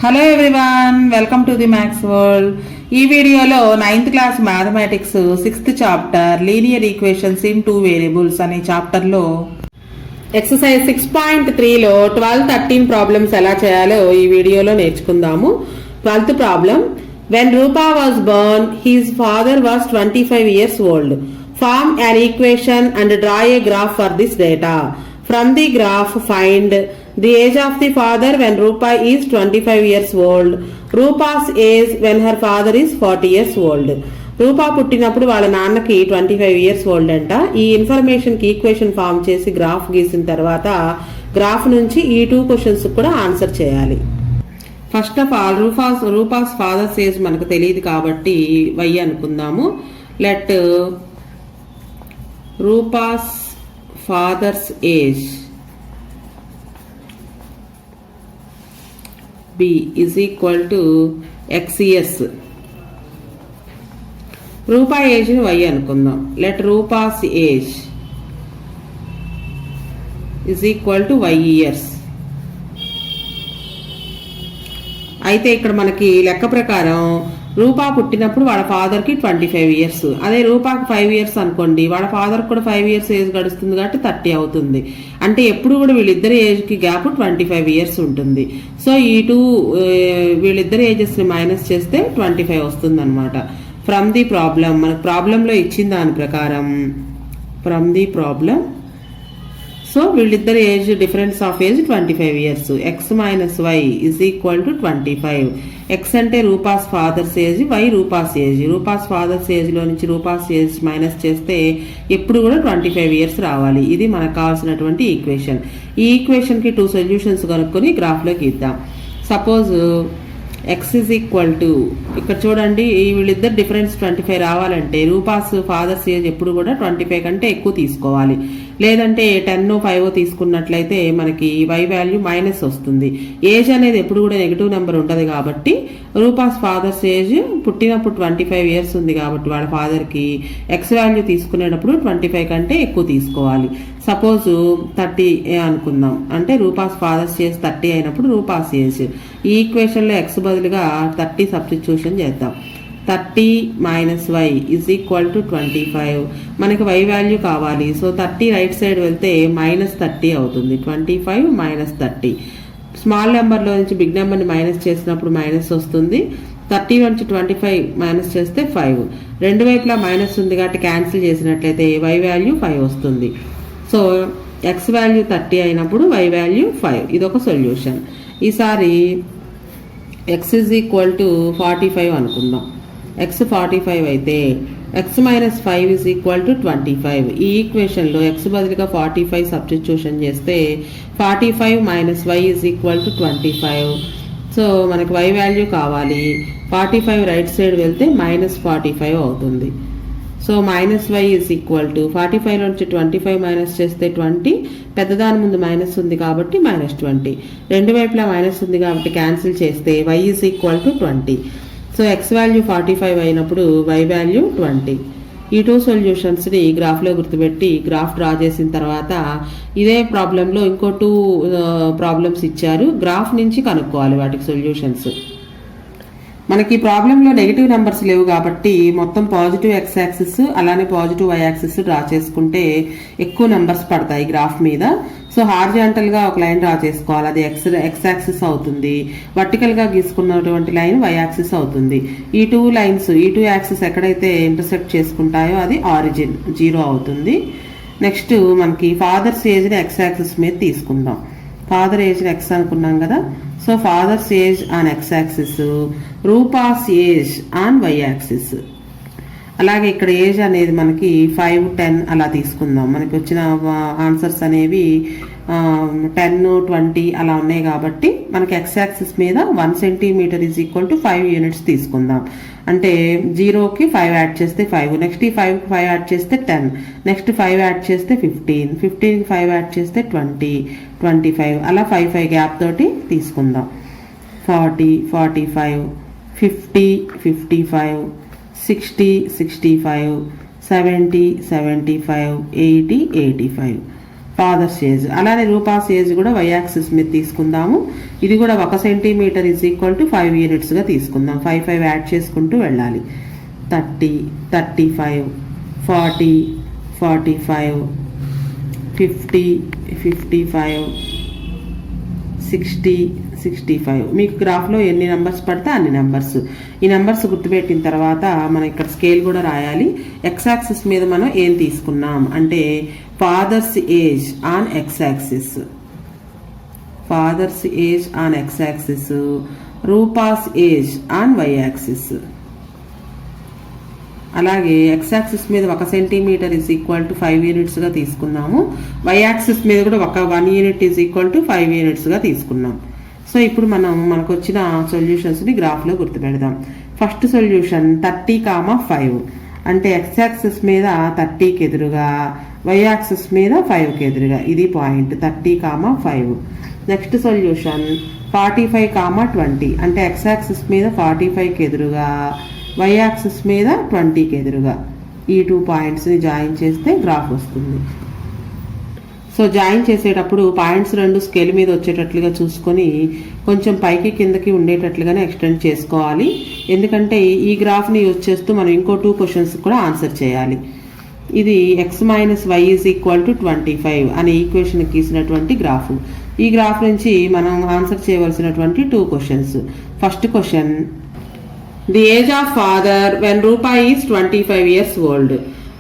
Hello everyone, welcome to the maths world. ఈ వీడియోలో 9th class mathematics 6th chapter linear equations in 2 variables అనే చాప్టర్లో exercise 6.3లో 12, 13 problems ఎలా చేయాలో ఈ వీడియోలో నేర్చుకుందాము. 12th problem, when Rupa was born, his father was 25 years old. Form an equation and draw a graph for this data. From the graph, find the age of the father when Rupa is 25 years old, Rupa's age when her father is 40 years old. రూపా పుట్టినప్పుడు వాళ్ళ నాన్నకి 25 years old అంట. ఈ ఇన్ఫర్మేషన్కి equation form చేసి graph గీసిన తర్వాత graph నుంచి ఈ 2 క్వశ్చన్స్ కూడా ఆన్సర్ చేయాలి. First of all Rupa's father's age మనకు తెలియదు కాబట్టి వై అనుకుందాము. Let Rupa's father's age b is equal to x years. Rupa age ని y అనుకుందాం. Let Rupa's age is equal to y years. అయితే ఇక్కడ మనకి లెక్క ప్రకారం రూపా పుట్టినప్పుడు వాళ్ళ ఫాదర్కి 25 ఇయర్స్, అదే రూపాకి 5 ఇయర్స్ అనుకోండి, వాళ్ళ ఫాదర్కి కూడా 5 ఇయర్స్ ఏజ్ గడుస్తుంది కాబట్టి 30 అవుతుంది. అంటే ఎప్పుడు కూడా వీళ్ళిద్దరి ఏజ్కి గ్యాప్ 25 ఇయర్స్ ఉంటుంది. సో ఈ 2 వీళ్ళిద్దరి ఏజెస్ని మైనస్ చేస్తే 25 వస్తుంది అనమాట. ఫ్రమ్ ది ప్రాబ్లం, మనకు ప్రాబ్లంలో ఇచ్చిన దాని ప్రకారం ఫ్రమ్ ది ప్రాబ్లం, సో వీళ్ళిద్దరి age difference of age 25 years. X minus y is equal to 25. X అంటే Roopa's father's age, y Roopa's age. Roopa's father's ఏజ్లో నుంచి రూపాస్ ఏజ్ మైనస్ చేస్తే ఎప్పుడు కూడా 25 ఇయర్స్ రావాలి. ఇది మనకు కావాల్సినటువంటి ఈక్వేషన్. ఈ ఈక్వేషన్కి 2 సొల్యూషన్స్ కనుక్కొని గ్రాఫ్లో గీద్దాం. Suppose X is equal to, ఇక్కడ చూడండి వీళ్ళిద్దరు డిఫరెన్స్ 25 రావాలంటే రూపాస్ ఫాదర్స్ ఏజ్ ఎప్పుడు కూడా 25 కంటే ఎక్కువ తీసుకోవాలి. లేదంటే 10, 5 తీసుకున్నట్లయితే మనకి వై వాల్యూ మైనస్ వస్తుంది. ఏజ్ అనేది ఎప్పుడు కూడా నెగిటివ్ నెంబర్ ఉంటుంది కాబట్టి రూపాస్ ఫాదర్స్ ఏజ్ పుట్టినప్పుడు 25 ఇయర్స్ ఉంది కాబట్టి వాళ్ళ ఫాదర్కి ఎక్స్ వాల్యూ తీసుకునేటప్పుడు 25 కంటే ఎక్కువ తీసుకోవాలి. సపోజ్ 30 అనుకుందాం, అంటే రూపాస్ ఫాదర్స్ ఏజ్ 30 అయినప్పుడు రూపాస్ ఏజ్. ఈ ఈక్వేషన్లో ఎక్స్ బదులుగా 30 సబ్స్టిట్యూషన్ చేద్దాం. 30 minus y is equal to 25. మనకి వై వాల్యూ కావాలి, సో 30 రైట్ సైడ్ వెళ్తే -30 అవుతుంది. 25 మైనస్ 30. స్మాల్ నెంబర్లో నుంచి బిగ్ నెంబర్ని మైనస్ చేసినప్పుడు మైనస్ వస్తుంది. 30 నుంచి 25 మైనస్ చేస్తే 5. రెండు వైపులా మైనస్ ఉంది కాబట్టి క్యాన్సిల్ చేసినట్లయితే వై వాల్యూ 5 వస్తుంది. సో ఎక్స్ వాల్యూ 30 అయినప్పుడు వై వాల్యూ 5. ఇదొక సొల్యూషన్. ఈసారి ఎక్స్ ఈజ్ ఈక్వల్ టు 45 అనుకుందాం. ఎక్స్ 45 అయితే x minus 5 is equal to 25. ఈ ఈక్వేషన్లో ఎక్స్ బదులుగా 45 సబ్స్టిట్యూషన్ చేస్తే 45 minus y is equal to 25. So మనకి వై వాల్యూ కావాలి. 45 రైట్ సైడ్ వెళ్తే -45 అవుతుంది. So minus y is equal to 45 నుంచి 25 మైనస్ చేస్తే 20. పెద్దదాని ముందు మైనస్ ఉంది కాబట్టి -20. రెండు వైపులా మైనస్ ఉంది కాబట్టి క్యాన్సిల్ చేస్తే y is equal to 20. So x value 45 అయినప్పుడు వై వాల్యూ 20. ఈ 2 సొల్యూషన్స్ని గ్రాఫ్లో గుర్తుపెట్టి గ్రాఫ్ డ్రా చేసిన తర్వాత ఇదే ప్రాబ్లంలో ఇంకో 2 ప్రాబ్లమ్స్ ఇచ్చారు. గ్రాఫ్ నుంచి కనుక్కోవాలి వాటికి సొల్యూషన్స్. మనకి ప్రాబ్లంలో నెగిటివ్ నెంబర్స్ లేవు కాబట్టి మొత్తం పాజిటివ్ ఎక్స్ యాక్సిస్ అలానే పాజిటివ్ వై యాక్సిస్ డ్రా చేసుకుంటే ఎక్కువ నెంబర్స్ పడతాయి గ్రాఫ్ మీద. సో హార్జాంటల్గా ఒక లైన్ డ్రా చేసుకోవాలి, అది ఎక్స్ యాక్సిస్ అవుతుంది. వర్టికల్గా గీసుకున్నటువంటి లైన్ వై యాక్సిస్ అవుతుంది. ఈ 2 లైన్స్, ఈ 2 యాక్సిస్ ఎక్కడైతే ఇంటర్సెక్ట్ చేసుకుంటాయో అది ఆరిజిన్ 0 అవుతుంది. నెక్స్ట్ మనకి ఫాదర్స్ ఏజ్ని ఎక్స్ యాక్సిస్ మీద తీసుకుందాం. ఫాదర్ ఏజ్ని ఎక్స్ అనుకున్నాం కదా, so father's age on x axis, Rupa's age on y axis. అలాగే ఇక్కడ ఏజ్ అనేది మనకి 5, 10 అలా తీసుకుందాం. మనకి వచ్చిన ఆన్సర్స్ అనేవి 10, 20 అలా ఉన్నాయి కాబట్టి మనకి ఎక్స్ యాక్సిస్ మీద 1 centimetre is equal to 5 units తీసుకుందాం. అంటే 0కి 5 యాడ్ చేస్తే 5, నెక్స్ట్ ఈ 5కి 5 యాడ్ చేస్తే 10, నెక్స్ట్ 5 యాడ్ చేస్తే 15, 15కి 5 యాడ్ చేస్తే 20, 25 అలా 5 గ్యాప్ తోటి తీసుకుందాం. 40, 45, 50, 55, 60, 65, 70, 75, 80, 85. Father's age. అలానే రూపాస్ ఏజ్ కూడా వై యాక్సిస్ మీద తీసుకుందాము. ఇది కూడా 1 సెంటీమీటర్ ఈజ్ ఈక్వల్ టు 5 యూనిట్స్గా తీసుకుందాం. 5 యాడ్ చేసుకుంటూ వెళ్ళాలి. 30, 35, 40, 45, 50, 55, 60, 65. మీకు గ్రాఫ్లో ఎన్ని నెంబర్స్ పడితే అన్ని నెంబర్స్. ఈ నెంబర్స్ గుర్తుపెట్టిన తర్వాత మనం ఇక్కడ స్కేల్ కూడా రాయాలి. ఎక్స్ యాక్సిస్ మీద మనం ఏం తీసుకున్నాం అంటే father's age on x axis, father's age on x axis, Rupa's age on y axis. అలాగే ఎక్స్ యాక్సిస్ మీద 1 సెంటీమీటర్ ఈజ్ ఈక్వల్ టు 5 యూనిట్స్గా తీసుకున్నాము. వై యాక్సిస్ మీద కూడా 1 యూనిట్ ఈజ్ ఈక్వల్ టు 5 యూనిట్స్గా తీసుకున్నాం. సో ఇప్పుడు మనకు వచ్చిన సొల్యూషన్స్ని గ్రాఫ్లో గుర్తుపెడదాం. ఫస్ట్ సొల్యూషన్ 30,5 అంటే ఎక్స్ యాక్సిస్ మీద 30కి ఎదురుగా, వై యాక్సిస్ మీద 5కి ఎదురుగా. ఇది పాయింట్ 30,5. నెక్స్ట్ సొల్యూషన్ 45,20 అంటే ఎక్స్ యాక్సిస్ మీద 45కి ఎదురుగా, వై యాక్సిస్ మీద 20కి ఎదురుగా. ఈ 2 పాయింట్స్ని జాయిన్ చేస్తే గ్రాఫ్ వస్తుంది. సో జాయిన్ చేసేటప్పుడు పాయింట్స్ 2 స్కేల్ మీద వచ్చేటట్లుగా చూసుకొని కొంచెం పైకి కిందకి ఉండేటట్లుగానే ఎక్స్టెండ్ చేసుకోవాలి. ఎందుకంటే ఈ గ్రాఫ్ని యూజ్ చేస్తూ మనం ఇంకో 2 క్వశ్చన్స్ కూడా ఆన్సర్ చేయాలి. ఇది x - y = 25 అనే ఈక్వేషన్ గీసినటువంటి గ్రాఫ్. ఈ గ్రాఫ్ నుంచి మనం ఆన్సర్ చేయవలసినటువంటి 2 questions. First question, the age of father when Rupa is 25 years old.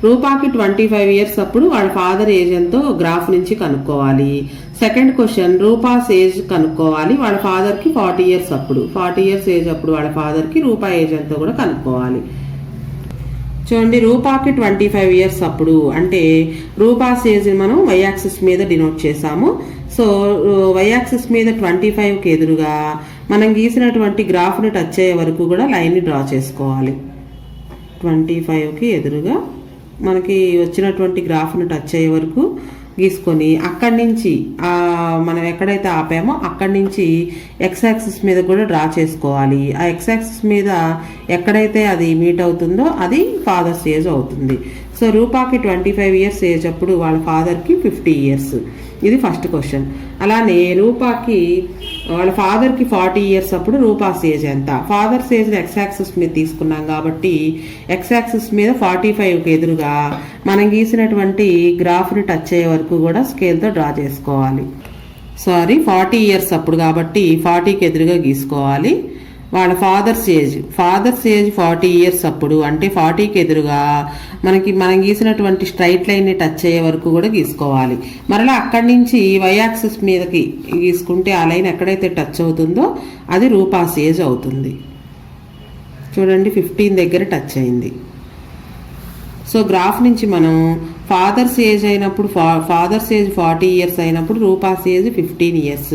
రూపాకి 25 years అప్పుడు వాళ్ళ ఫాదర్ ఏజ్ ఎంతో గ్రాఫ్ నుంచి కనుక్కోవాలి. సెకండ్ క్వశ్చన్, రూపాస్ ఏజ్ కనుక్కోవాలి. వాళ్ళ ఫాదర్కి 40 years అప్పుడు, 40 years ఏజ్ అప్పుడు వాళ్ళ ఫాదర్కి రూపా ఏజ్ ఎంతో కూడా కనుక్కోవాలి. చూడండి, రూపాకి 25 years అప్పుడు అంటే రూపాస్ ఏజ్ మనం వై యాక్సిస్ మీద డినోట్ చేసాము. సో వై యాక్సిస్ మీద 25కి ఎదురుగా మనం గీసినటువంటి గ్రాఫ్ని టచ్ అయ్యే వరకు కూడా లైన్ని డ్రా చేసుకోవాలి. 25కి ఎదురుగా మనకి వచ్చినటువంటి గ్రాఫ్ను టచ్ అయ్యే వరకు గీసుకొని అక్కడి నుంచి మనం ఎక్కడైతే ఆపామో అక్కడి నుంచి ఎక్స్ యాక్సిస్ మీద కూడా డ్రా చేసుకోవాలి. ఆ ఎక్స్ యాక్సిస్ మీద ఎక్కడైతే అది మీట్ అవుతుందో అది ఫాదర్స్ ఏజ్ అవుతుంది. సో రూపాకి 25 years ఏజ్ అప్పుడు వాళ్ళ ఫాదర్కి 50 years. ఇది ఫస్ట్ క్వశ్చన్. అలానే రూపాకి వాళ్ళ ఫాదర్కి 40 years అప్పుడు రూపాస్ ఏజ్ ఎంత? ఫాదర్స్ ఏజ్ని ఎక్స్ యాక్సిస్ మీద తీసుకున్నాం కాబట్టి ఎక్స్ యాక్సిస్ మీద 45కి ఎదురుగా మనం గీసినటువంటి గ్రాఫ్ని టచ్ అయ్యే వరకు కూడా స్కేల్తో డ్రా చేసుకోవాలి. 40 years అప్పుడు కాబట్టి 40కి ఎదురుగా గీసుకోవాలి. వాళ్ళ ఫాదర్స్ ఏజ్ 40 years అప్పుడు అంటే 40కి ఎదురుగా మనం గీసినటువంటి స్ట్రైట్ లైన్ని టచ్ అయ్యే వరకు కూడా గీసుకోవాలి. మరలా అక్కడి నుంచి వై యాక్సిస్ మీదకి గీసుకుంటే ఆ లైన్ ఎక్కడైతే టచ్ అవుతుందో అది రూపాస్ ఏజ్ అవుతుంది. చూడండి, 15 దగ్గర టచ్ అయింది. సో గ్రాఫ్ నుంచి మనం ఫాదర్స్ ఏజ్ అయినప్పుడు ఫాదర్స్ ఏజ్ 40 years అయినప్పుడు రూపాస్ ఏజ్ 15 years.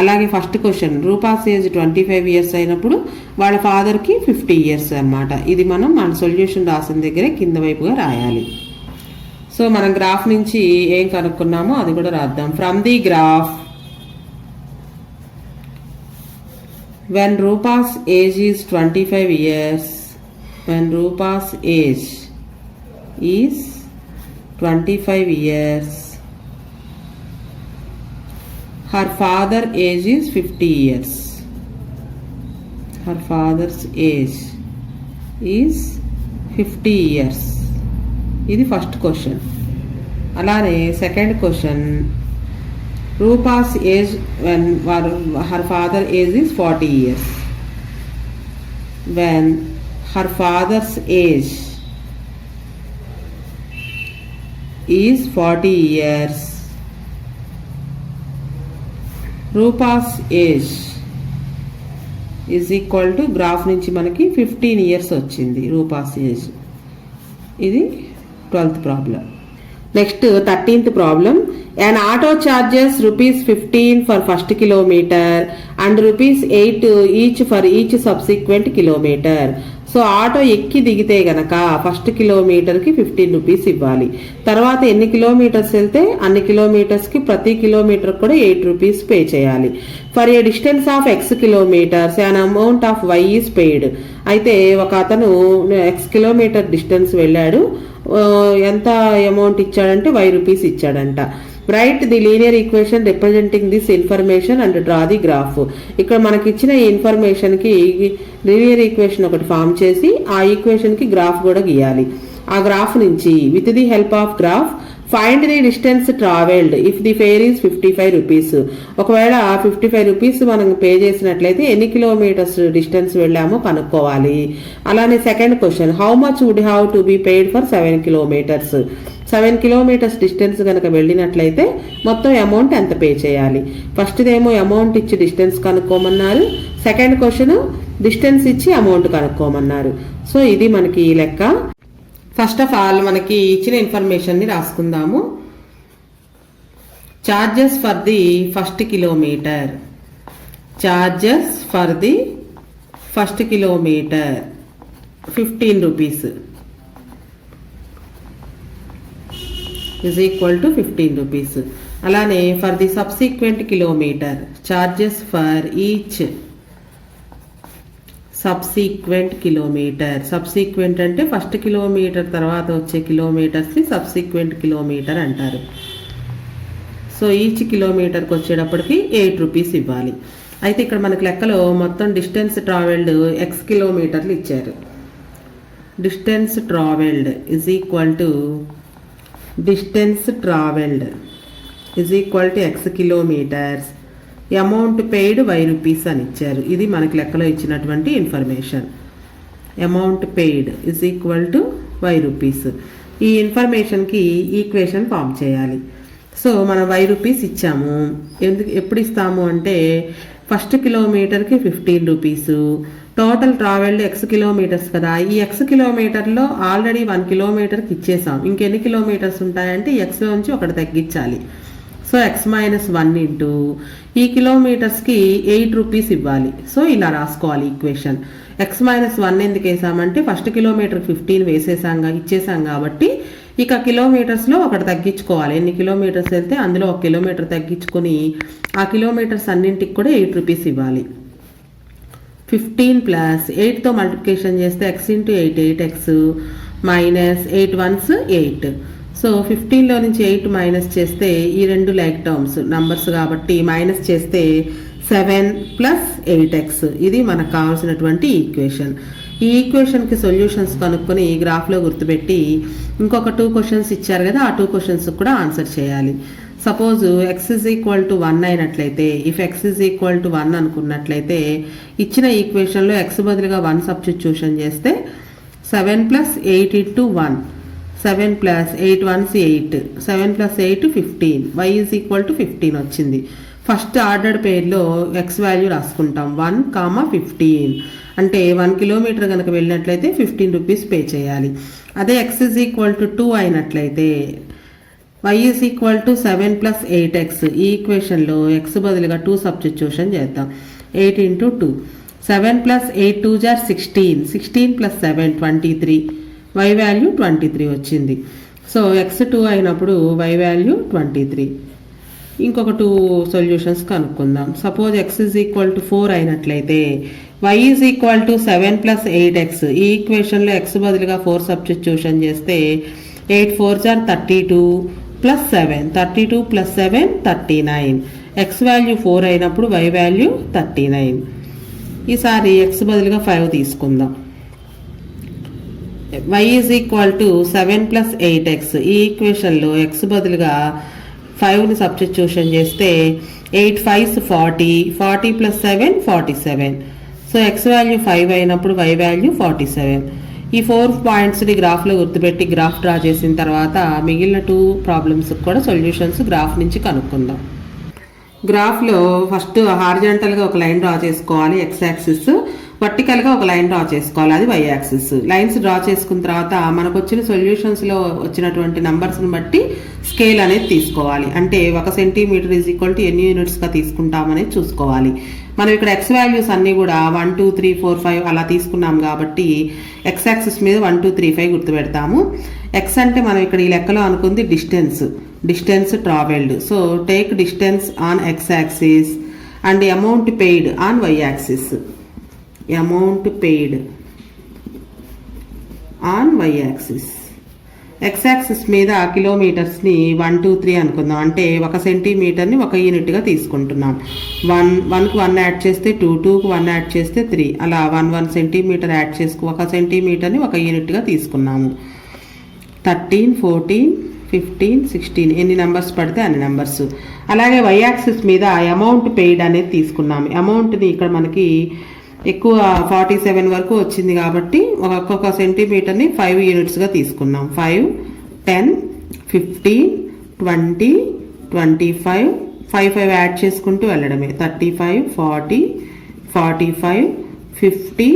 అలాగే first question, Rupa's age 25 years అయినప్పుడు వాళ్ళ ఫాదర్కి 50 years అన్నమాట. ఇది మనం మన సొల్యూషన్ రాసిన దగ్గరే కింద వైపుగా రాయాలి. సో మనం గ్రాఫ్ నుంచి ఏం కనుక్కున్నామో అది కూడా రాద్దాం. From the graph, when Rupa's age is 25 years, when Rupa's age is 25 years, her father age is 50 years. Her father's age is 50 years. ఇది ఫస్ట్ క్వశ్చన్. అలానే second question, Rupa's age when her father age is 40 years, when her father's age is 40 years, Rupa's age is equal to graph నుంచి మనకి 15 years వచ్చింది Rupa's age. ఇది 12th problem. Next 13th problem, an auto charges ₹15 for first kilometer and ₹8 each for each subsequent kilometer. So auto ఎక్కి దిగితే గనక first కిలోమీటర్కి 15 rupees ఇవ్వాలి. తర్వాత ఎన్ని కిలోమీటర్స్ వెళ్తే అన్ని కిలోమీటర్స్కి ప్రతి కిలోమీటర్ కూడా 8 రూపీస్ పే చేయాలి. For a distance of x kilometres and amount of y is paid. అయితే ఒక అతను ఎక్స్ కిలోమీటర్ డిస్టెన్స్ వెళ్ళాడు, ఎంత అమౌంట్ ఇచ్చాడంటే 5 రూపీస్ ఇచ్చాడంట. Write the linear equation representing this information and draw the graph. ఇక్కడ మనకి ఇచ్చిన ఈ ఇన్ఫర్మేషన్ కి లీనియర్ ఈక్వేషన్ ఒకటి ఫామ్ చేసి ఆ ఈక్వేషన్ కి గ్రాఫ్ కూడా గీయాలి. ఆ గ్రాఫ్ నుంచి with the help of graph find the distance travelled if the fair is 55 rupees. ఒకవేళ 55 రూపీస్ మనం పే చేసినట్లయితే ఎన్ని కిలోమీటర్స్ డిస్టెన్స్ వెళ్ళామో కనుక్కోవాలి. అలానే second question, how much would have to be paid for 7 kilometres. 7 kilometres distance కనుక వెళ్ళినట్లయితే మొత్తం అమౌంట్ ఎంత పే చేయాలి. ఫస్ట్దేమో అమౌంట్ ఇచ్చి డిస్టెన్స్ కనుక్కోమన్నారు, సెకండ్ క్వశ్చన్ డిస్టెన్స్ ఇచ్చి అమౌంట్ కనుక్కోమన్నారు. సో ఇది మనకి ఈ లెక్క. ఫస్ట్ ఆఫ్ ఆల్ మనకి ఇచ్చిన ఇన్ఫర్మేషన్ని రాసుకుందాము. Charges for the first kilometre, charges for the first kilometre 15 rupees is equal to 15 rupees. అలానే for the subsequent kilometre, charges for each subsequent kilometre. Subsequent అంటే ఫస్ట్ కిలోమీటర్ తర్వాత వచ్చే కిలోమీటర్స్ని సబ్సిక్వెంట్ కిలోమీటర్ అంటారు. సో ఈచ్ కిలోమీటర్కి వచ్చేటప్పటికి 8 rupees ఇవ్వాలి. అయితే ఇక్కడ మనకి లెక్కలో మొత్తం డిస్టెన్స్ ట్రావెల్డ్ ఎక్స్ కిలోమీటర్లు ఇచ్చారు. Distance travelled is equal to distance travelled is equal to x kilometres, amount paid y rupees అని ఇచ్చారు. ఇది మనకి లెక్కలో ఇచ్చినటువంటి information. Amount paid is equal to y rupees. ఈ ఇన్ఫర్మేషన్కి ఈక్వేషన్ ఫామ్ చేయాలి. సో మనం వై రూపీస్ ఇచ్చాము. ఎప్పుడు ఇస్తాము అంటే ఫస్ట్ కిలోమీటర్కి 15 rupees, total travelled x kilometres కదా. ఈ ఎక్స్ కిలోమీటర్లో ఆల్రెడీ 1 కిలోమీటర్కి ఇచ్చేసాం. ఇంకెన్ని కిలోమీటర్స్ ఉంటాయంటే ఎక్స్లో నుంచి ఒకటి తగ్గించాలి. సో ఎక్స్ మైనస్ 1 ఇంటూ ఈ కిలోమీటర్స్కి 8 రూపీస్ ఇవ్వాలి. సో ఇలా రాసుకోవాలి ఈక్వేషన్. ఎక్స్ మైనస్ 1 ఎందుకు వేసామంటే ఫస్ట్ కిలోమీటర్ 15 ఇచ్చేసాం కాబట్టి ఇక కిలోమీటర్స్లో ఒకటి తగ్గించుకోవాలి. ఎన్ని కిలోమీటర్స్ వెళ్తే అందులో 1 కిలోమీటర్ తగ్గించుకొని ఆ కిలోమీటర్స్ అన్నింటికి కూడా 8 రూపీస్ ఇవ్వాలి. 15 ప్లస్ 8తో మల్టిప్లికేషన్ చేస్తే x into 8 8x minus 8 1s 8. So 15లో నుంచి 8 మైనస్ చేస్తే ఈ రెండు లైక్ టర్మ్స్ నంబర్స్ కాబట్టి మైనస్ చేస్తే 7 ప్లస్ 8x. ఇది మనకు కావాల్సినటువంటి ఈక్వేషన్. ఈ ఈక్వేషన్కి సొల్యూషన్స్ కనుక్కొని గ్రాఫ్లో గుర్తుపెట్టి ఇంకొక 2 క్వశ్చన్స్ ఇచ్చారు కదా, ఆ 2 క్వశ్చన్స్ కూడా ఆన్సర్ చేయాలి. Suppose X is equal to 1 అయినట్లయితే, if X is equal to 1 అనుకున్నట్లయితే ఇచ్చిన ఈక్వేషన్లో ఎక్స్ బదులుగా 1 సబ్స్టిట్యూషన్ చేస్తే 7 plus 8 into 1, 7 plus 8 1s 8, 7 plus 8 15, y is equal to 15 వచ్చింది. ఫస్ట్ ఆర్డర్డ్ పేర్లో ఎక్స్ వాల్యూ రాసుకుంటాం 1,15. అంటే 1 కిలోమీటర్ కనుక వెళ్ళినట్లయితే 15 రూపీస్ పే చేయాలి. అదే ఎక్స్ ఇజ్ ఈక్వల్ టు 2 అయినట్లయితే y is equal to 7 plus 8x. ఈ ఈక్వేషన్లో ఎక్స్ బదులుగా 2 సబ్స్టిట్యూషన్ చేద్దాం. 8 ఇంటూ 2, 7 ప్లస్ 8 2 జార్ 16, 16 ప్లస్ 7 23, y వాల్యూ 23 వచ్చింది. సో ఎక్స్ 2 అయినప్పుడు y వాల్యూ 23. ఇంకొక 2 సొల్యూషన్స్ కనుక్కుందాం. Suppose X is equal to 4 అయినట్లయితే y is equal to 7 plus 8x. ఈ ఈక్వేషన్లో ఎక్స్ బదులుగా 4 సబ్స్టిట్యూషన్ చేస్తే 8 4 జార్ 32 ప్లస్ 7, 32 ప్లస్ 7 39. ఎక్స్ వాల్యూ 4 అయినప్పుడు y వాల్యూ 39. ఈసారి ఎక్స్ బదులుగా 5 తీసుకుందాం. y is equal to 7 plus 8x. ఈ ఈక్వేషన్లో ఎక్స్ బదులుగా 5ని సబ్స్టిట్యూషన్ చేస్తే 8 5s 40, 40 plus 7 47. So x value 5 అయినప్పుడు y వాల్యూ 47. ఈ 4 పాయింట్స్ని గ్రాఫ్లో గుర్తుపెట్టి గ్రాఫ్ డ్రా చేసిన తర్వాత మిగిలిన 2 ప్రాబ్లమ్స్కి కూడా సొల్యూషన్స్ గ్రాఫ్ నుంచి కనుక్కుందాం. గ్రాఫ్లో ఫస్ట్ హారిజాంటల్గా ఒక లైన్ డ్రా చేసుకోవాలి ఎక్స్ యాక్సిస్, వర్టికల్గా ఒక లైన్ డ్రా చేసుకోవాలి, అది వై యాక్సిస్. లైన్స్ డ్రా చేసుకున్న తర్వాత మనకు వచ్చిన సొల్యూషన్స్లో వచ్చినటువంటి నంబర్స్ని బట్టి స్కేల్ అనేది తీసుకోవాలి. అంటే 1 సెంటీమీటర్ ఈజ్ ఈక్వల్ టు ఎన్ని యూనిట్స్గా తీసుకుంటామనేది చూసుకోవాలి. మనం ఇక్కడ ఎక్స్ వాల్యూస్ అన్నీ కూడా 1 2 3 4 5 అలా తీసుకున్నాం కాబట్టి ఎక్స్ యాక్సిస్ మీద 1 2 3 5 గుర్తుపెడతాము. ఎక్స్ అంటే మనం ఇక్కడ ఈ లెక్కలో అనుకుంది distance travelled. So take distance on x axis and amount paid on y axis. Amount paid on y axis. X axis మీద కిలోమీటర్స్ని 1 2 3 అనుకుందాం. అంటే 1 సెంటీమీటర్ని 1 యూనిట్గా తీసుకుంటున్నాం. 1కి 1 యాడ్ చేస్తే 2, 2కి 1 యాడ్ చేస్తే 3, అలా 1 సెంటీమీటర్ యాడ్ చేసుకు 1 సెంటీమీటర్ని 1 యూనిట్గా తీసుకున్నాము. 13, 14, 15, 16 ఎన్ని నెంబర్స్ పడితే అన్ని నెంబర్స్. అలాగే వై యాక్సిస్ మీద అమౌంట్ పెయిడ్ అనేది తీసుకున్నాము. అమౌంట్ని ఇక్కడ మనకి ఎక్కువ 47 వరకు వచ్చింది కాబట్టి ఒక్కొక్క సెంటీమీటర్ని 5 యూనిట్స్గా తీసుకున్నాం. 5, 10, 15, 20, 25, 5 యాడ్ చేసుకుంటూ వెళ్ళడమే. 35, 40, 45, 50,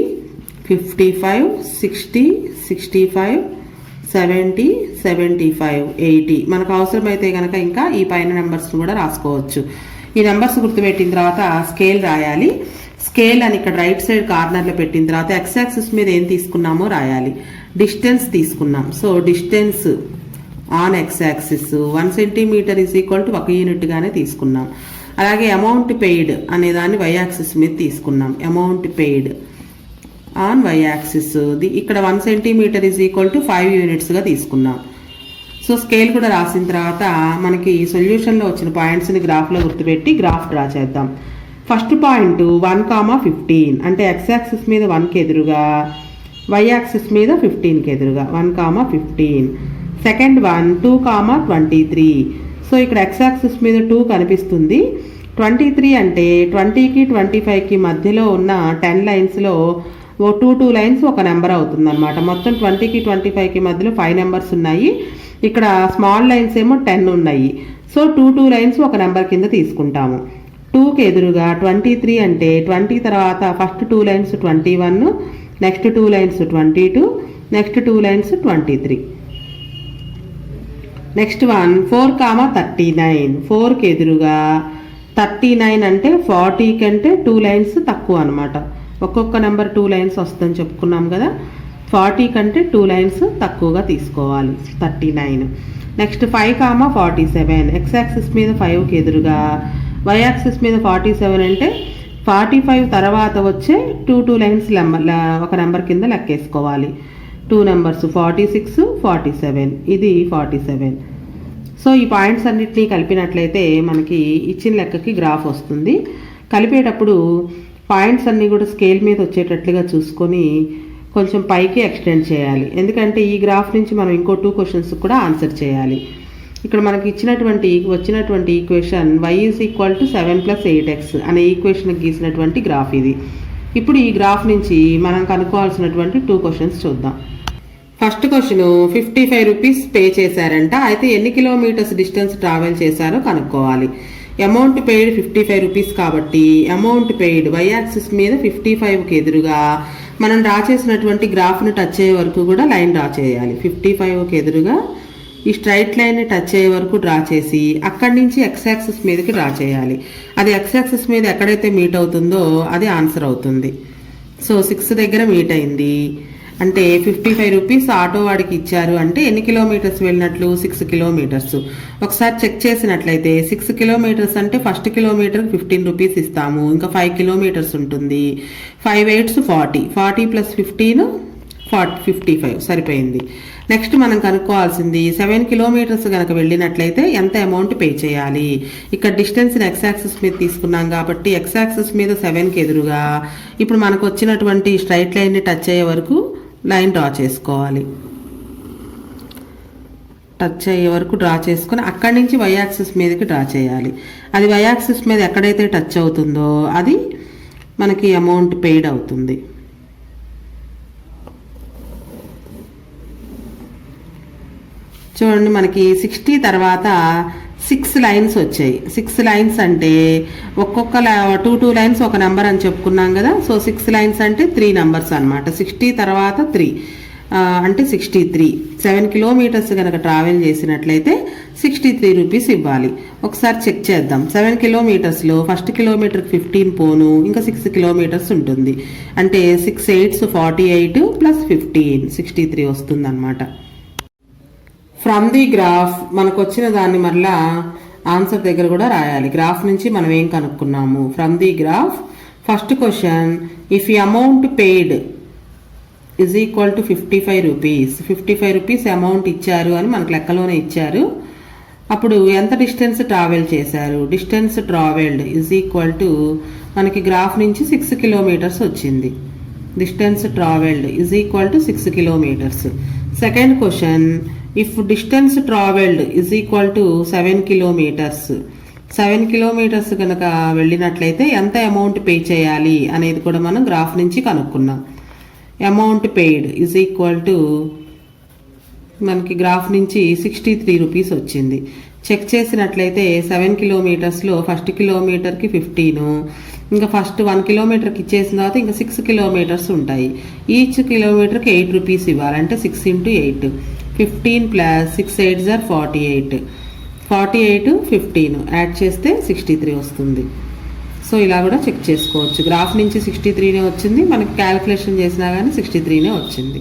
55, 60, 65, 70, 75, 80. మనకు అవసరమైతే కనుక ఇంకా ఈ పైన నెంబర్స్ కూడా రాసుకోవచ్చు. ఈ నెంబర్స్ గుర్తుపెట్టిన తర్వాత స్కేల్ రాయాలి. స్కేల్ అని ఇక్కడ రైట్ సైడ్ కార్నర్లో పెట్టిన తర్వాత ఎక్స్ యాక్సిస్ మీద ఏం తీసుకున్నామో రాయాలి. డిస్టెన్స్ తీసుకున్నాం. So distance on x axis 1 centimetre is equal to 1 యూనిట్గానే తీసుకున్నాం. అలాగే అమౌంట్ పెయిడ్ అనే దాన్ని వై యాక్సిస్ మీద తీసుకున్నాం. Amount paid on y axis ఇక్కడ 1 సెంటీమీటర్ ఈజ్ ఈక్వల్ టు 5 యూనిట్స్గా తీసుకున్నాం. సో స్కేల్ కూడా రాసిన తర్వాత మనకి సొల్యూషన్లో వచ్చిన పాయింట్స్ని గ్రాఫ్లో గుర్తుపెట్టి గ్రాఫ్ డ్రా చేద్దాం. ఫస్ట్ పాయింట్ 1,15 అంటే ఎక్స్ యాక్సిస్ మీద 1కి ఎదురుగా, వై యాక్సిస్ మీద 15కి ఎదురుగా 1,15. Second one 2,23. సో ఇక్కడ ఎక్స్ యాక్సిస్ మీద 2 కనిపిస్తుంది. 23 అంటే 20కి 25కి మధ్యలో ఉన్న 10 లైన్స్లో 2 లైన్స్ ఒక నెంబర్ అవుతుంది అనమాట. మొత్తం 20కి 25కి మధ్యలో 5 నెంబర్స్ ఉన్నాయి. ఇక్కడ స్మాల్ లైన్స్ ఏమో 10 ఉన్నాయి. సో 2 లైన్స్ ఒక నెంబర్ కింద తీసుకుంటాము. 2కి ఎదురుగా 23 అంటే 20 తర్వాత first 2 lines 21, next 2 lines 22, next 2 lines 23. Next one 4,39. 4కి ఎదురుగా 39 అంటే 40 కంటే 2 లైన్స్ తక్కువ అనమాట. ఒక్కొక్క నెంబర్ 2 లైన్స్ వస్తుందని చెప్పుకున్నాం కదా. 40 కంటే 2 లైన్స్ తక్కువగా తీసుకోవాలి. 39. నెక్స్ట్ 5,47. ఎక్స్ యాక్సిస్ మీద 5కి ఎదురుగా, వై యాక్సిస్ మీద 47 అంటే 45 తర్వాత వచ్చే 2 లైన్స్ ఒక నెంబర్ కింద లెక్కేసుకోవాలి. 2 నెంబర్స్ 46, 47. ఇది 47. సో ఈ పాయింట్స్ అన్నిటినీ కలిపినట్లయితే మనకి ఇచ్చిన లెక్కకి గ్రాఫ్ వస్తుంది. కలిపేటప్పుడు పాయింట్స్ అన్నీ కూడా స్కేల్ మీద వచ్చేటట్లుగా చూసుకొని కొంచెం పైకి ఎక్స్టెండ్ చేయాలి. ఎందుకంటే ఈ గ్రాఫ్ నుంచి మనం ఇంకో 2 క్వశ్చన్స్ కూడా ఆన్సర్ చేయాలి. ఇక్కడ మనకి వచ్చినటువంటి equation y is equal to 7 + 8x అనే ఈక్వేషన్ గీసినటువంటి గ్రాఫ్ ఇది. ఇప్పుడు ఈ గ్రాఫ్ నుంచి మనం కనుక్కోవాల్సినటువంటి 2 క్వశ్చన్స్ చూద్దాం. ఫస్ట్ క్వశ్చన్ 55 రూపీస్ పే చేశారంట. అయితే ఎన్ని కిలోమీటర్స్ డిస్టెన్స్ ట్రావెల్ చేశారో కనుక్కోవాలి. అమౌంట్ పెయిడ్ 55 రూపీస్ కాబట్టి అమౌంట్ పెయిడ్ వై యాక్సిస్ మీద 55కి ఎదురుగా మనం డ్రా చేసినటువంటి గ్రాఫ్ను టచ్ అయ్యే వరకు కూడా లైన్ డ్రా చేయాలి. 55కి ఎదురుగా ఈ స్ట్రైట్ లైన్ని టచ్ అయ్యే వరకు డ్రా చేసి అక్కడి నుంచి ఎక్స్ యాక్సిస్ మీదకి డ్రా చేయాలి. అది ఎక్స్ యాక్సిస్ మీద ఎక్కడైతే మీట్ అవుతుందో అది ఆన్సర్ అవుతుంది. సో 6 దగ్గర మీట్ అయింది అంటే 55 రూపీస్ ఆటో వాడికి ఇచ్చారు అంటే ఎన్ని కిలోమీటర్స్ వెళ్ళినట్లు 6 కిలోమీటర్స్. ఒకసారి చెక్ చేసినట్లయితే 6 కిలోమీటర్స్ అంటే ఫస్ట్ కిలోమీటర్ 15 రూపీస్ ఇస్తాము. ఇంకా 5 కిలోమీటర్స్ ఉంటుంది. 5 8s 40, 40 + 15 55 సరిపోయింది. నెక్స్ట్ మనం కనుక్కోవాల్సింది 7 కిలోమీటర్స్ కనుక వెళ్ళినట్లయితే ఎంత అమౌంట్ పే చేయాలి. ఇక్కడ డిస్టెన్స్ని ఎక్స్ యాక్సిస్ మీద తీసుకున్నాం కాబట్టి ఎక్స్ యాక్సిస్ మీద 7కి ఎదురుగా ఇప్పుడు మనకు వచ్చినటువంటి స్ట్రైట్ లైన్ని టచ్ అయ్యే వరకు లైన్ డ్రా చేసుకోవాలి. టచ్ అయ్యే వరకు డ్రా చేసుకుని అక్కడి నుంచి వై యాక్సిస్ మీదకి డ్రా చేయాలి. అది వై యాక్సిస్ మీద ఎక్కడైతే టచ్ అవుతుందో అది మనకి అమౌంట్ పెయిడ్ అవుతుంది. చూడండి మనకి 60 తర్వాత 6 లైన్స్ వచ్చాయి. 6 లైన్స్ అంటే ఒక్కొక్క 2 లైన్స్ ఒక నెంబర్ అని చెప్పుకున్నాం కదా. సో 6 లైన్స్ అంటే 3 నెంబర్స్ అనమాట. 60 తర్వాత 3 అంటే 63. 7 కిలోమీటర్స్ కనుక ట్రావెల్ చేసినట్లయితే 63 రూపీస్ ఇవ్వాలి. ఒకసారి చెక్ చేద్దాం. 7 కిలోమీటర్స్లో ఫస్ట్ కిలోమీటర్కి 15 పోను, ఇంకా 6 కిలోమీటర్స్ ఉంటుంది. అంటే 6 8s 48 + 15 63 వస్తుంది అనమాట. ఫ్రమ్ ది గ్రాఫ్ మనకు వచ్చిన దాన్ని మరలా ఆన్సర్ దగ్గర కూడా రాయాలి. గ్రాఫ్ నుంచి మనం ఏం కనుక్కున్నాము. From the graph first question if ఈ amount paid is equal to 55 rupees. 55 rupees amount ఇచ్చారు అని మనకు లెక్కలోనే ఇచ్చారు. అప్పుడు ఎంత డిస్టెన్స్ ట్రావెల్ చేశారు? Distance travelled is equal to మనకి గ్రాఫ్ నుంచి 6 కిలోమీటర్స్ వచ్చింది. Distance travelled is equal to 6 kilometres. Second question, if distance travelled is equal to 7 kilometres. 7 kilometres కనుక వెళ్ళినట్లయితే ఎంత అమౌంట్ పే చేయాలి అనేది కూడా మనం గ్రాఫ్ నుంచి కనుక్కున్నాం. Amount paid is equal to మనకి గ్రాఫ్ నుంచి 63 రూపీస్ వచ్చింది. చెక్ చేసినట్లయితే 7 కిలోమీటర్స్లో ఫస్ట్ కిలోమీటర్కి 15, ఇంకా ఫస్ట్ 1 కిలోమీటర్కి ఇచ్చేసిన తర్వాత ఇంకా 6 కిలోమీటర్స్ ఉంటాయి. ఈచ్ కిలోమీటర్కి 8 రూపీస్ ఇవ్వాలంటే 6 × 8, 15 + 6 × 8 = 48. 48, 15 యాడ్ చేస్తే 63 వస్తుంది. సో ఇలా కూడా చెక్ చేసుకోవచ్చు. గ్రాఫ్ నుంచి 63నే వచ్చింది, మనకి క్యాలిక్యులేషన్ చేసినా కానీ 63నే వచ్చింది.